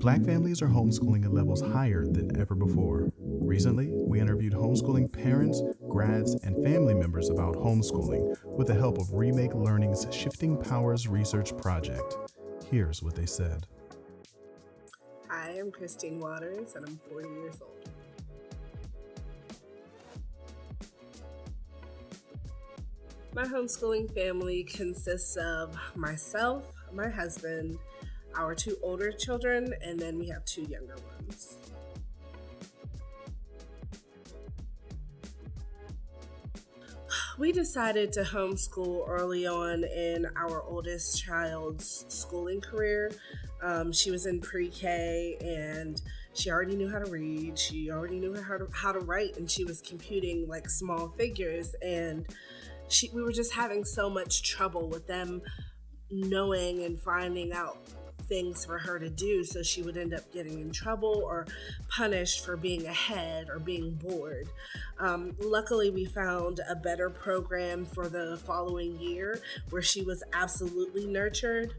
Black families are homeschooling at levels higher than ever before. Recently, we interviewed homeschooling parents, grads, and family members about homeschooling with the help of Remake Learning's Shifting Powers Research Project. Here's what they said. I am Kristine Waters, and I'm 40 years old. My homeschooling family consists of myself, my husband, our 2 older children, and then we have 2 younger ones. We decided to homeschool early on in our oldest child's schooling career. She was in pre-K and she already knew how to read. She already knew how to write, and she was computing like small figures. And we were just having so much trouble with them knowing and finding out things for her to do, so she would end up getting in trouble or punished for being ahead or being bored. Luckily, we found a better program for the following year where she was absolutely nurtured.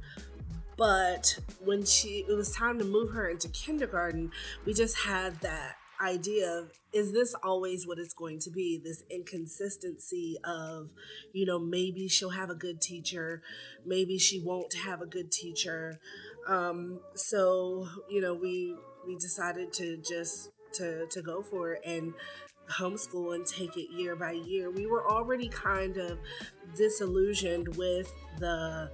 But when it was time to move her into kindergarten, we just had that idea of, is this always what it's going to be? This inconsistency of, maybe she'll have a good teacher, maybe she won't have a good teacher. So we decided to just to go for it and homeschool and take it year by year. We were already kind of disillusioned with the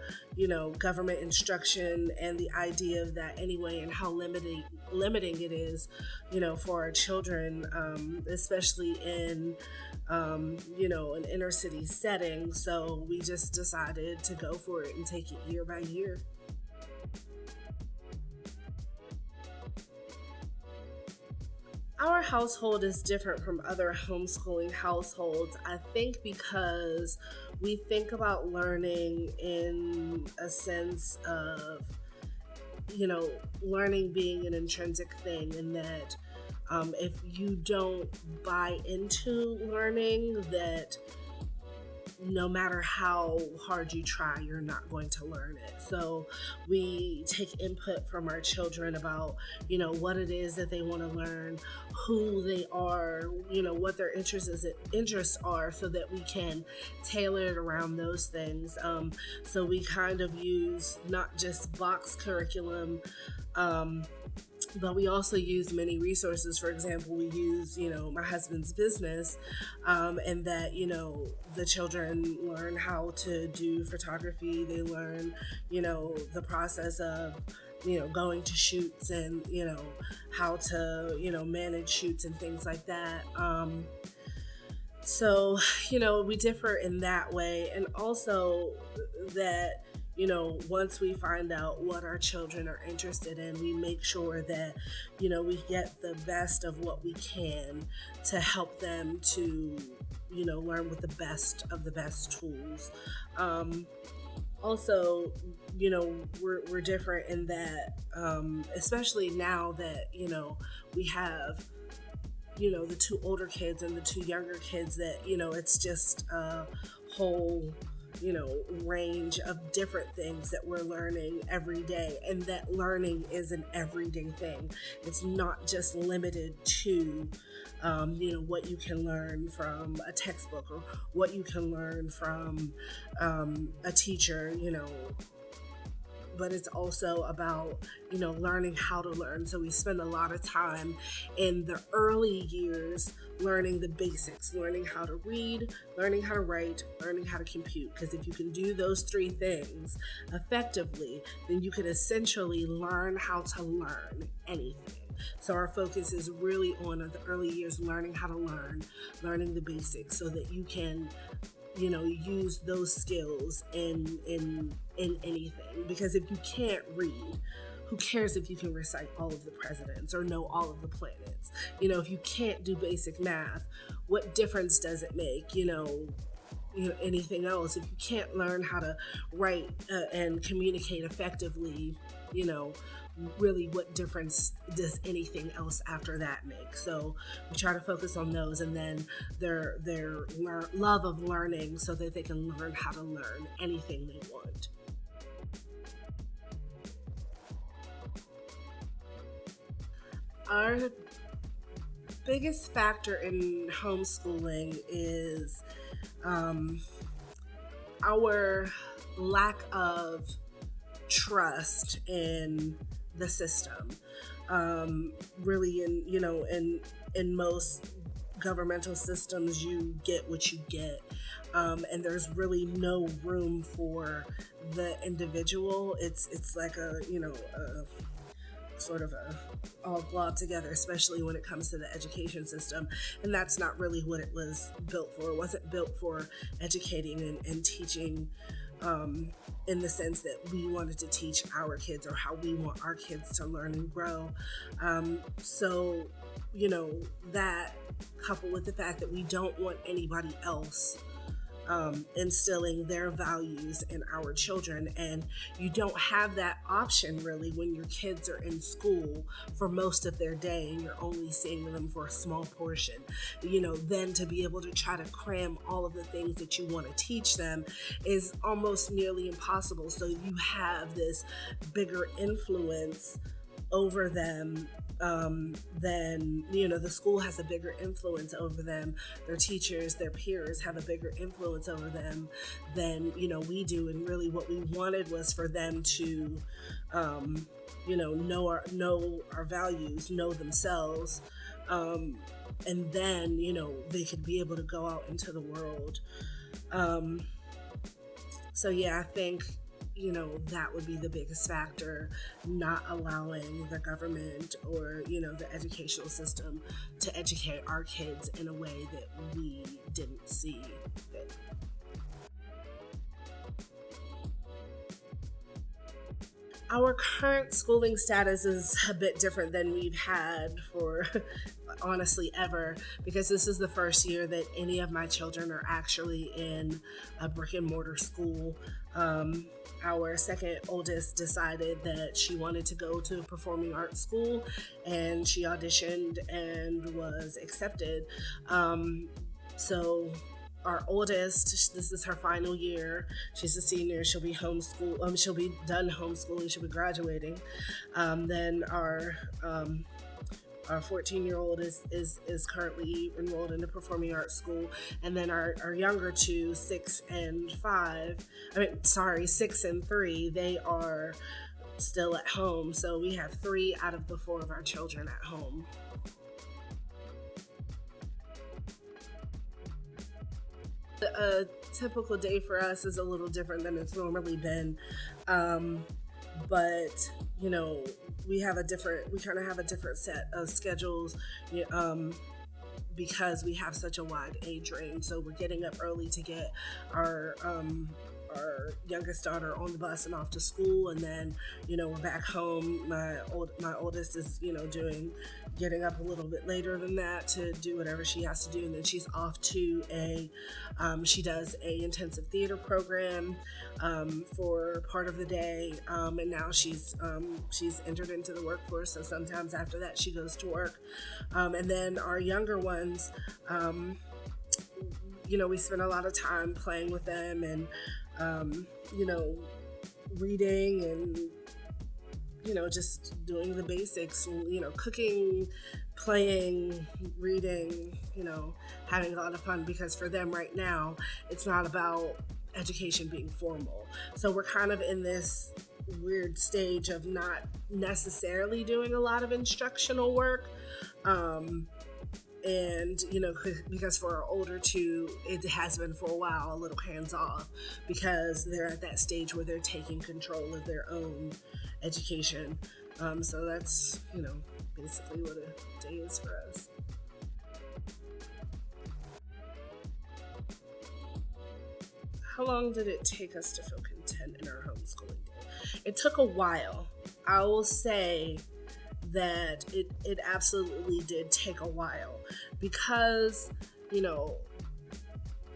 government instruction and the idea of that anyway, and how limiting it is for our children, especially in an inner city setting. So we just decided to go for it and take it year by year. Our household is different from other homeschooling households, I think, because we think about learning in a sense of, learning being an intrinsic thing, and that if you don't buy into learning, that no matter how hard you try, you're not going to learn it. So we take input from our children about, what it is that they want to learn, who they are, what their interests are, so that we can tailor it around those things. So we kind of use not just box curriculum, but we also use many resources. For example, we use, my husband's business, and that, the children learn how to do photography. They learn, the process of, going to shoots and, how to, manage shoots and things like that. So, we differ in that way. And also that, once we find out what our children are interested in, we make sure that, we get the best of what we can to help them to, learn with the best of the best tools. Also, we're different in that, especially now that, we have, the 2 older kids and the 2 younger kids, that, it's just a whole range of different things that we're learning every day, and that learning is an everyday thing. It's not just limited to, what you can learn from a textbook or what you can learn from a teacher, but it's also about, learning how to learn. So we spend a lot of time in the early years learning the basics, learning how to read, learning how to write, learning how to compute. Because if you can do those 3 things effectively, then you can essentially learn how to learn anything. So our focus is really on the early years, learning how to learning the basics, so that you can, use those skills in anything. Because if you can't read, who cares if you can recite all of the presidents or know all of the planets? If you can't do basic math, what difference does it make? Anything else? If you can't learn how to write and communicate effectively, really, what difference does anything else after that make? So we try to focus on those, and then their love of learning, so that they can learn how to learn anything they want. Our biggest factor in homeschooling is our lack of trust in the system. Really, in most governmental systems, you get what you get, and there's really no room for the individual. It's like a sort of a all globed together, especially when it comes to the education system. And that's not really what it was built for. It wasn't built for educating and teaching in the sense that we wanted to teach our kids or how we want our kids to learn and grow. So, that coupled with the fact that we don't want anybody else instilling their values in our children, and you don't have that option really when your kids are in school for most of their day and you're only seeing them for a small portion. Then to be able to try to cram all of the things that you want to teach them is almost nearly impossible. So you have this bigger influence over them then the school has a bigger influence over them. Their teachers, their peers have a bigger influence over them than we do. And really what we wanted was for them to know our values, know themselves, and then they could be able to go out into the world. So yeah, I think that would be the biggest factor, not allowing the government or, the educational system to educate our kids in a way that we didn't see fit. Our current schooling status is a bit different than we've had for honestly ever, because this is the first year that any of my children are actually in a brick and mortar school. Our second oldest decided that she wanted to go to performing arts school, and she auditioned and was accepted. So our oldest, this is her final year. She's a senior. She'll be homeschooled. She'll be done homeschooling. She'll be graduating. Then our 14-year-old is currently enrolled in the performing arts school, and then our younger two, 6 and 3, they are still at home. So we have 3 out of the 4 of our children at home. A typical day for us is a little different than it's normally been, but we kind of have a different set of schedules because we have such a wide age range. So we're getting up early to get our youngest daughter on the bus and off to school, and then we're back home. My oldest is getting up a little bit later than that to do whatever she has to do, and then she's off to she does a intensive theater program for part of the day, and now she's entered into the workforce, so sometimes after that she goes to work. And then our younger ones, we spend a lot of time playing with them and reading and just doing the basics, cooking, playing, reading, having a lot of fun, because for them right now, it's not about education being formal. So we're kind of in this weird stage of not necessarily doing a lot of instructional work. And, because for our older two, it has been for a while a little hands off, because they're at that stage where they're taking control of their own education. So that's, basically what a day is for us. How long did it take us to feel content in our homeschooling day? It took a while. I will say that it absolutely did take a while, because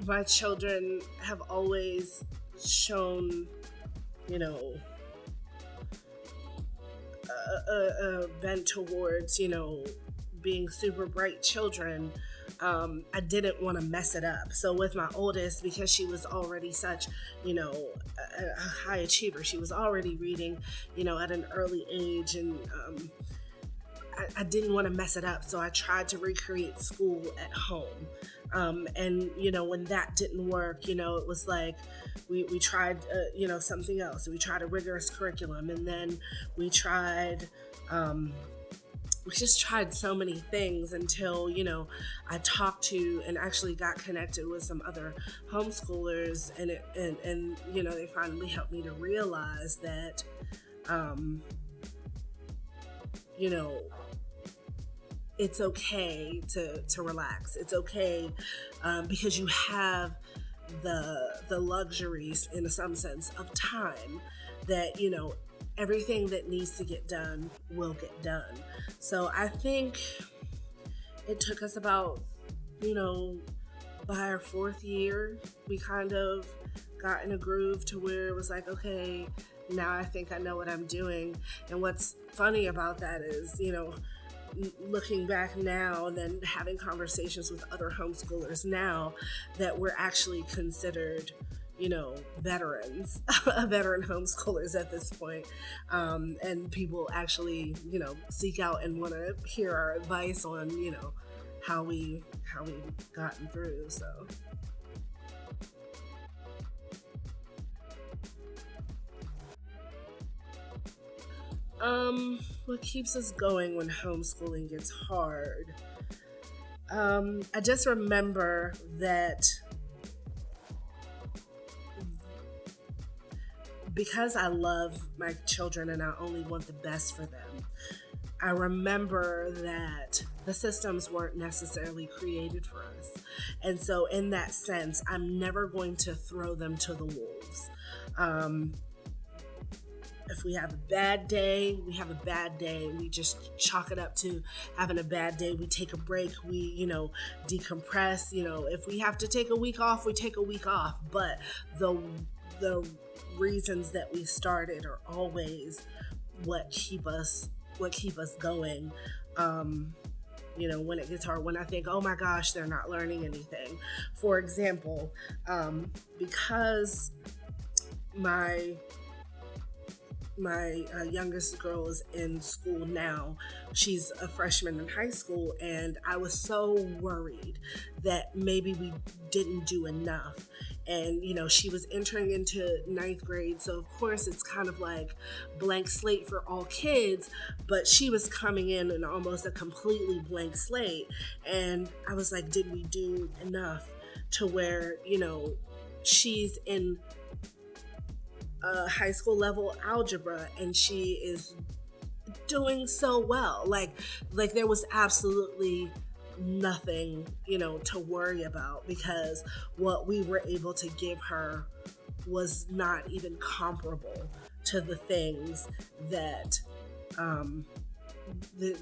my children have always shown a bent towards being super bright children. I didn't want to mess it up. So with my oldest, because she was already such a high achiever, she was already reading at an early age, and I didn't want to mess it up, so I tried to recreate school at home. And when that didn't work, it was like we tried something else. We tried a rigorous curriculum, and then we just tried so many things until I talked to and actually got connected with some other homeschoolers, and they finally helped me to realize that it's okay to relax. It's okay because you have the luxuries, in some sense, of time that everything that needs to get done will get done. So I think it took us about by our 4th year, we kind of got in a groove to where it was like, okay, now I think I know what I'm doing. And what's funny about that is looking back now and then having conversations with other homeschoolers now, that we're actually considered veterans, veteran homeschoolers at this point. And people actually, seek out and want to hear our advice on, how we've gotten through. So. What keeps us going when homeschooling gets hard? I just remember that because I love my children and I only want the best for them, I remember that the systems weren't necessarily created for us. And so in that sense, I'm never going to throw them to the wolves. If we have a bad day, we have a bad day. We just chalk it up to having a bad day. We take a break. We, decompress. If we have to take a week off, we take a week off. But the reasons that we started are always what keep us going. When it gets hard, when I think, oh my gosh, they're not learning anything. For example, because my youngest girl is in school now. She's a freshman in high school, and I was so worried that maybe we didn't do enough. And, she was entering into 9th grade, so of course it's kind of like blank slate for all kids, but she was coming in almost a completely blank slate. And I was like, did we do enough to where, she's in high school level algebra and she is doing so well. Like there was absolutely nothing, to worry about, because what we were able to give her was not even comparable to the things that the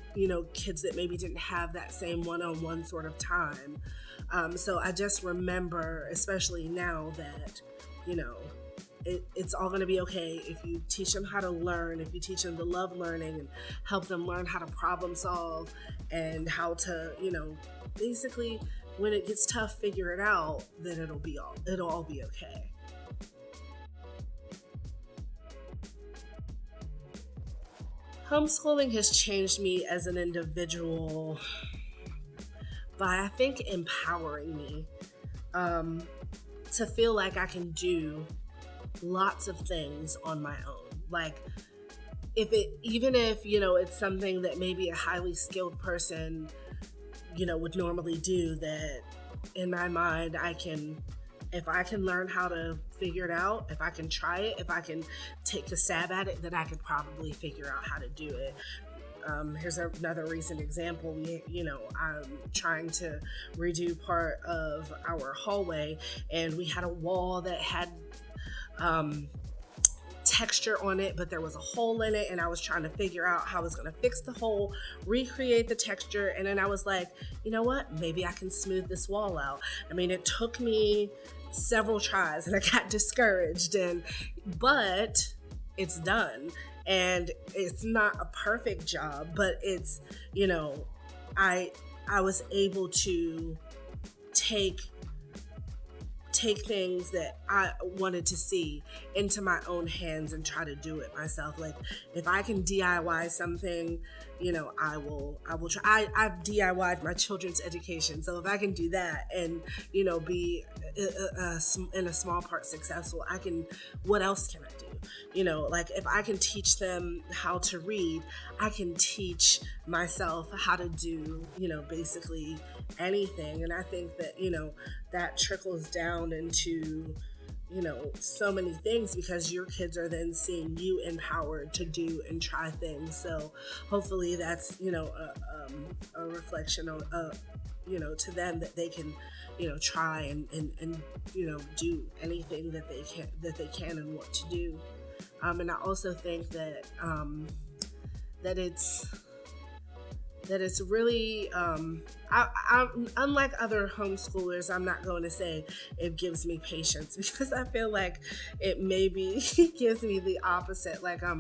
kids that maybe didn't have that same one-on-one sort of time. So I just remember, especially now, that it's all going to be okay if you teach them how to learn, if you teach them to love learning and help them learn how to problem solve and how to, basically when it gets tough, figure it out, then it'll all be okay. Homeschooling has changed me as an individual by, I think, empowering me to feel like I can do lots of things on my own. Like, even if it's something that maybe a highly skilled person would normally do, that in my mind if I can learn how to figure it out, if I can try it, if I can take a stab at it, then I could probably figure out how to do it. Here's another recent example. I'm trying to redo part of our hallway, and we had a wall that had texture on it, but there was a hole in it, and I was trying to figure out how I was going to fix the hole, recreate the texture, and then I was like, you know what, maybe I can smooth this wall out. I mean, it took me several tries and I got discouraged, but it's done, and it's not a perfect job, but it's, I was able to take take things that I wanted to see into my own hands and try to do it myself. Like if I can DIY something, I will try. I've DIY'd my children's education. So if I can do that and, be in a small part successful, what else can I do? Like if I can teach them how to read, I can teach myself how to do, basically anything. And I think that, that trickles down into, so many things, because your kids are then seeing you empowered to do and try things. So hopefully that's, a reflection on, to them, that they can, try and do anything that they can and want to do. And I also think that it's really, I'm unlike other homeschoolers, I'm not going to say it gives me patience, because I feel like it maybe gives me the opposite. Like I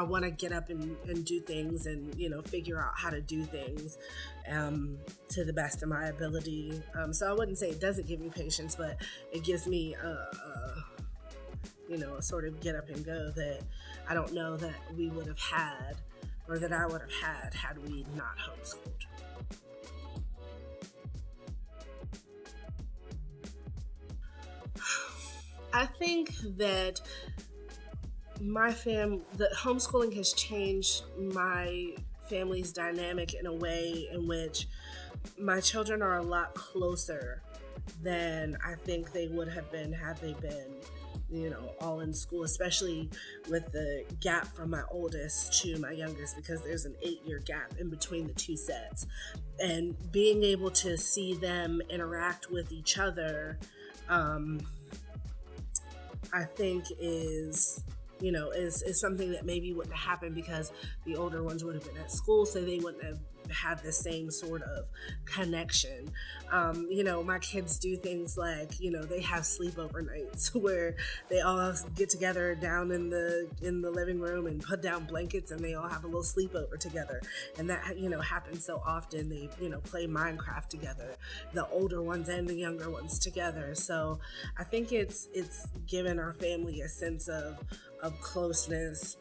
want to get up and do things and, figure out how to do things to the best of my ability. So I wouldn't say it doesn't give me patience, but it gives me a sort of get up and go that I don't know that we would have had, or that I would have had we not homeschooled. I think that the homeschooling has changed my family's dynamic in a way in which my children are a lot closer than I think they would have been had they been, all in school, especially with the gap from my oldest to my youngest, because there's an 8-year gap in between the two sets. And being able to see them interact with each other, I think is something that maybe wouldn't have happened because the older ones would have been at school, so they wouldn't have had the same sort of connection. My kids do things like, they have sleepover nights where they all get together down in the living room and put down blankets, and they all have a little sleepover together. And that, happens so often. They, play Minecraft together, the older ones and the younger ones together. So I think it's given our family a sense of closeness,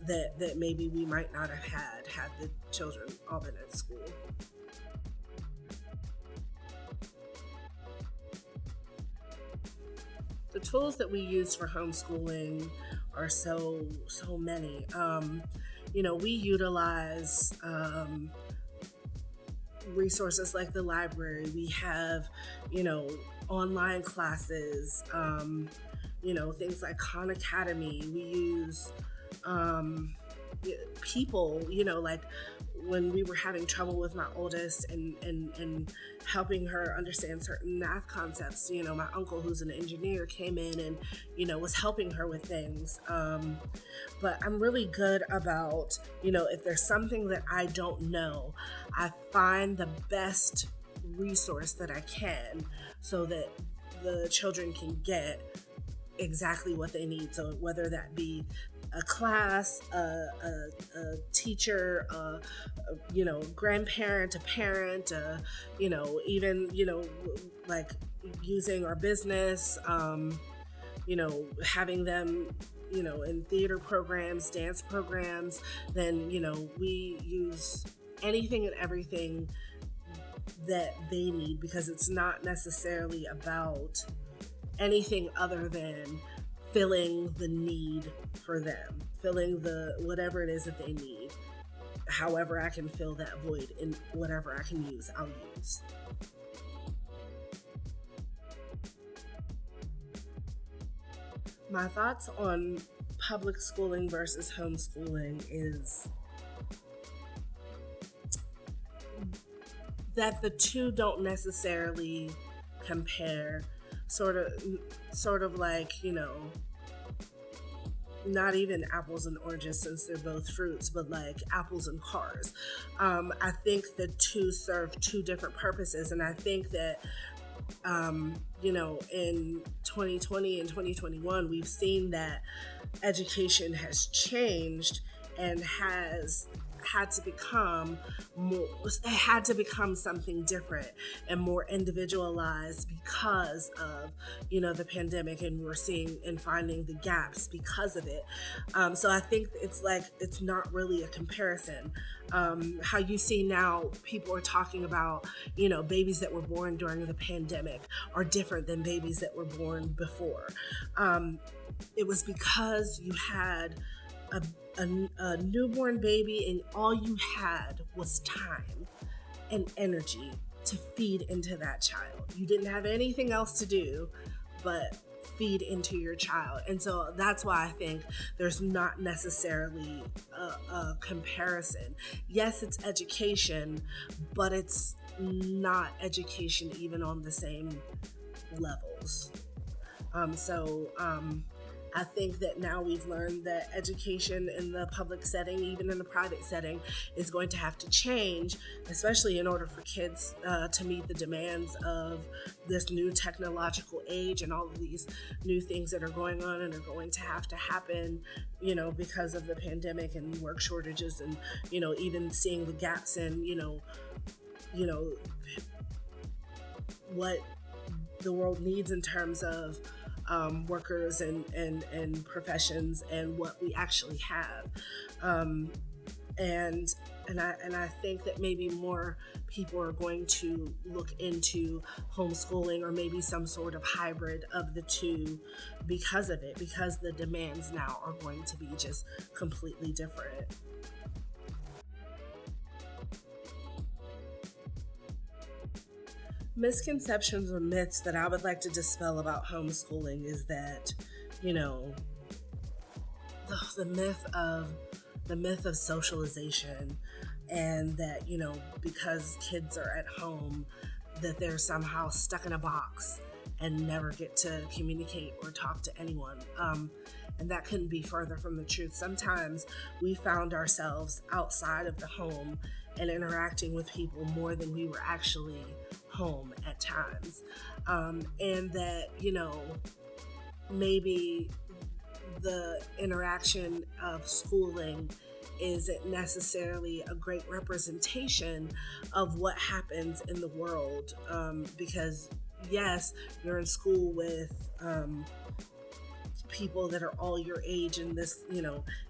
that maybe we might not have had the children all been at school. The tools that we use for homeschooling are so many. We utilize resources like the library. We have, online classes, things like Khan Academy. We use people, like when we were having trouble with my oldest and helping her understand certain math concepts, my uncle, who's an engineer, came in and, was helping her with things. But I'm really good about, if there's something that I don't know, I find the best resource that I can so that the children can get exactly what they need. So whether that be a class, a teacher, grandparent, a parent, even, like using our business, having them, in theater programs, dance programs, then, we use anything and everything that they need, because it's not necessarily about anything other than filling the need for them, filling the whatever it is that they need. However I can fill that void, in whatever I can use, I'll use. My thoughts on public schooling versus homeschooling is that the two don't necessarily compare. Sort of like, not even apples and oranges, since they're both fruits, but like apples and cars. I think the two serve two different purposes, and I think that in 2020 and 2021, we've seen that education has changed and has had to become more, it had to become something different and more individualized because of, the pandemic, and we're seeing and finding the gaps because of it. So I think it's not really a comparison. How you see now people are talking about, babies that were born during the pandemic are different than babies that were born before. It was because you had a newborn baby, and all you had was time and energy to feed into that child. You didn't have anything else to do but feed into your child. And so that's why I think there's not necessarily a comparison. Yes, it's education, but it's not education even on the same levels. I think that now we've learned that education in the public setting, even in the private setting, is going to have to change, especially in order for kids to meet the demands of this new technological age and all of these new things that are going on and are going to have to happen, because of the pandemic and work shortages, and, even seeing the gaps in, what the world needs in terms of workers and professions and what we actually have. And I think that maybe more people are going to look into homeschooling, or maybe some sort of hybrid of the two because of it, because the demands now are going to be just completely different. Misconceptions or myths that I would like to dispel about homeschooling is that, the myth of socialization, and that, because kids are at home, that they're somehow stuck in a box and never get to communicate or talk to anyone. And that couldn't be further from the truth. Sometimes we found ourselves outside of the home and interacting with people more than we were actually home at times. And that, maybe the interaction of schooling isn't necessarily a great representation of what happens in the world. Because yes, you're in school with people that are all your age in this,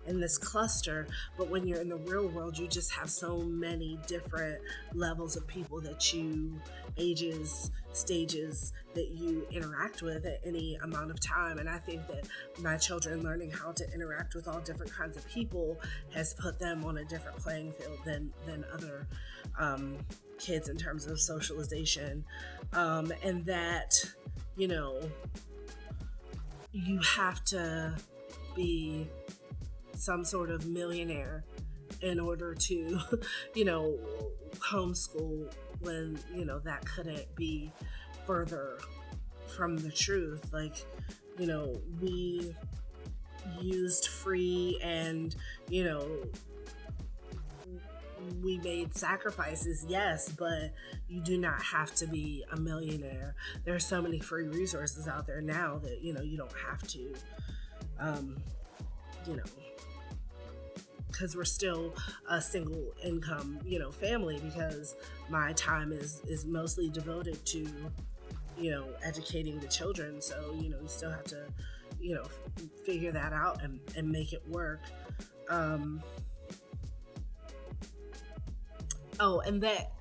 in this cluster, but when you're in the real world, you just have so many different levels of people that you, ages, stages that you interact with at any amount of time. And I think that my children learning how to interact with all different kinds of people has put them on a different playing field than other kids in terms of socialization. And that, you have to be some sort of millionaire in order to, homeschool, when, that couldn't be further from the truth. Like, we used free, and, we made sacrifices, yes, but you do not have to be a millionaire. There are so many free resources out there now that, you don't have to, because we're still a single income, family, because my time is mostly devoted to, educating the children. So, you still have to, figure that out and make it work. Oh, and that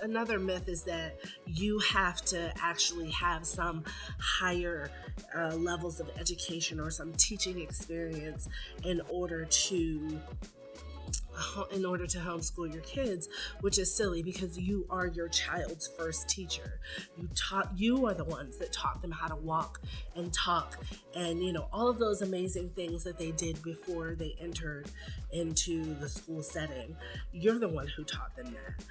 another myth is that you have to actually have some higher levels of education or some teaching experience in order to homeschool your kids, which is silly, because you are your child's first teacher. You are the ones that taught them how to walk and talk, and all of those amazing things that they did before they entered into the school setting. You're the one who taught them that.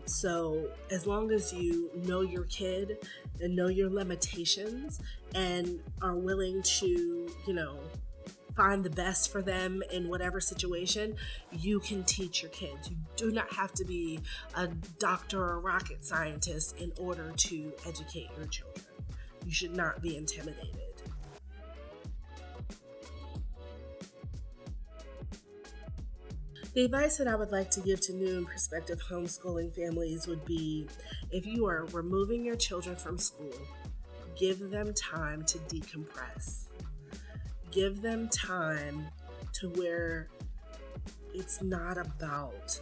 So as long as you know your kid and know your limitations and are willing to, find the best for them in whatever situation, you can teach your kids. You do not have to be a doctor or a rocket scientist in order to educate your children. You should not be intimidated. The advice that I would like to give to new and prospective homeschooling families would be, if you are removing your children from school, give them time to decompress. Give them time to where it's not about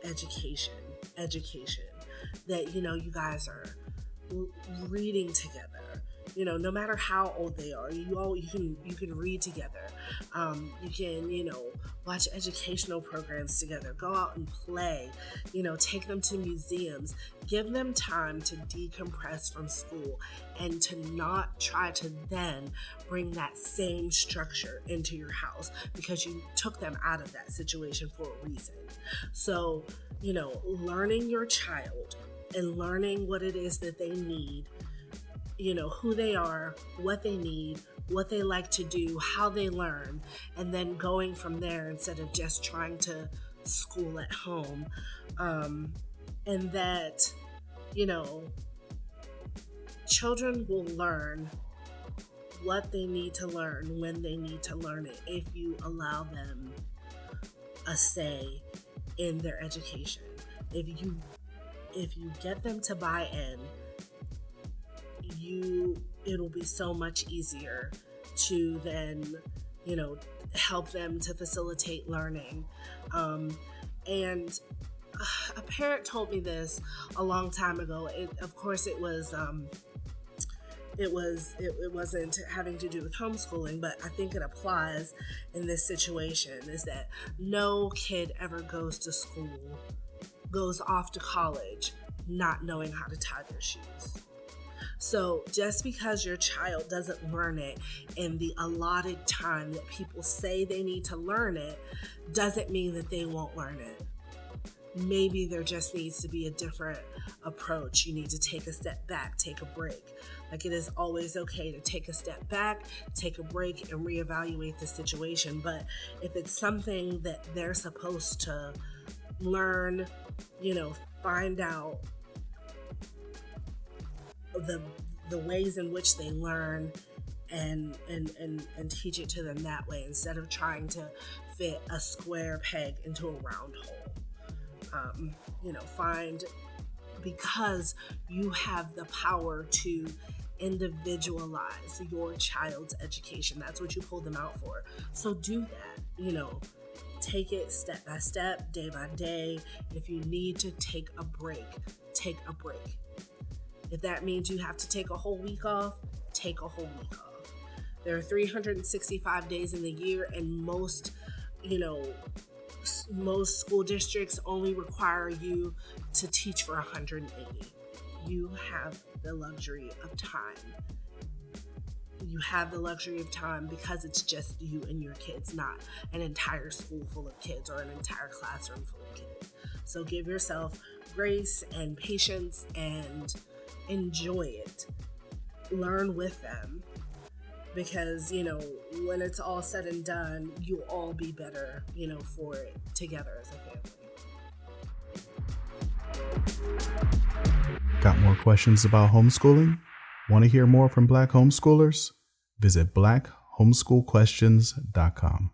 education, that, you guys are reading together. No matter how old they are, you can read together. You can, watch educational programs together. Go out and play. Take them to museums. Give them time to decompress from school and to not try to then bring that same structure into your house, because you took them out of that situation for a reason. So, learning your child and learning what it is that they need, who they are, what they need, what they like to do, how they learn, and then going from there instead of just trying to school at home. And that, children will learn what they need to learn when they need to learn it if you allow them a say in their education. If you get them to buy in, it'll be so much easier to then, help them to facilitate learning. And a parent told me this a long time ago. Of course, it wasn't having to do with homeschooling, but I think it applies in this situation, is that no kid ever goes off to college not knowing how to tie their shoes. So just because your child doesn't learn it in the allotted time that people say they need to learn it, doesn't mean that they won't learn it. Maybe there just needs to be a different approach. You need to take a step back, take a break. Like, it is always okay to take a step back, take a break, and reevaluate the situation. But if it's something that they're supposed to learn, find out the ways in which they learn and teach it to them that way, instead of trying to fit a square peg into a round hole. Because you have the power to individualize your child's education. That's what you pulled them out for. So do that, take it step by step, day by day. If you need to take a break, take a break. If that means you have to take a whole week off, take a whole week off. There are 365 days in the year, and most school districts only require you to teach for 180. You have the luxury of time. You have the luxury of time because it's just you and your kids, not an entire school full of kids or an entire classroom full of kids. So give yourself grace and patience and enjoy it. Learn with them, because when it's all said and done, you'll all be better for it together as a family. Got more questions about homeschooling? Want to hear more from Black homeschoolers? Visit blackhomeschoolquestions.com.